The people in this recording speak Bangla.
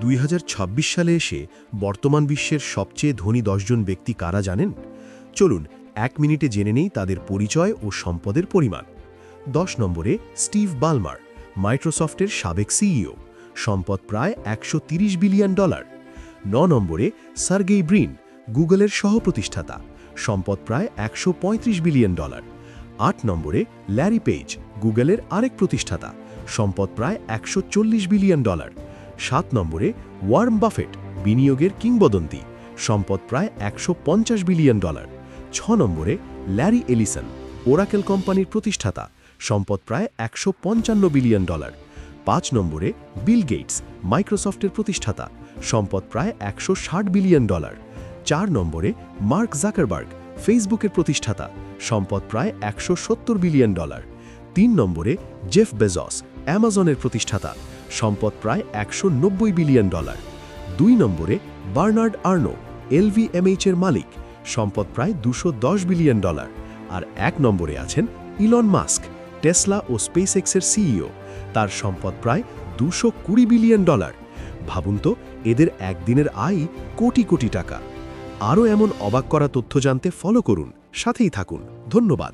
2026 সালে এসে বর্তমান বিশ্বের সবচেয়ে ধনী 10 জন ব্যক্তি কারা জানেন? চলুন 1 মিনিটে জেনে নেই তাদের পরিচয় ও সম্পদের পরিমাণ। 10 নম্বরে স্টিভ বালমার, মাইক্রোসফটের সাবেক সিইও, সম্পদ প্রায় $130 বিলিয়ন। 9 নম্বরে সার্গেই ব্রিন, গুগলের সহ-প্রতিষ্ঠাতা, সম্পদ প্রায় $135 বিলিয়ন। 8 নম্বরে ল্যারি পেজ, গুগলের আরেক প্রতিষ্ঠাতা, সম্পদ প্রায় $140 বিলিয়ন। 7 নম্বরে ওয়ারেন বাফেট, বিনিয়োগের কিংবদন্তি, সম্পদ প্রায় $150 বিলিয়ন। 6 নম্বরে ল্যারি এলিসন, ওরাকেল কোম্পানির প্রতিষ্ঠাতা, সম্পদ প্রায় $155 বিলিয়ন। 5 নম্বরে বিল গেটস, মাইক্রোসফটের প্রতিষ্ঠাতা, সম্পদ প্রায় $160 বিলিয়ন। 4 নম্বরে মার্ক জাকারবার্গ, ফেসবুকের প্রতিষ্ঠাতা, সম্পদ প্রায় $170 বিলিয়ন। 3 নম্বরে জেফ বেজস, অ্যামাজনের প্রতিষ্ঠাতা, সম্পদ প্রায় $190 বিলিয়ন। 2 নম্বরে বার্নার্ড আর্নো, এলভিএমএইচ-এর মালিক, সম্পদ প্রায় $210 বিলিয়ন। আর 1 নম্বরে আছেন ইলন মাস্ক, টেসলা ও স্পেসএক্সের সিইও, তার সম্পদ প্রায় $220 বিলিয়ন। ভাবুন তো, এদের একদিনের আয় কোটি কোটি টাকা। আরও এমন অবাক করা তথ্য জানতে ফলো করুন, সাথেই থাকুন। ধন্যবাদ।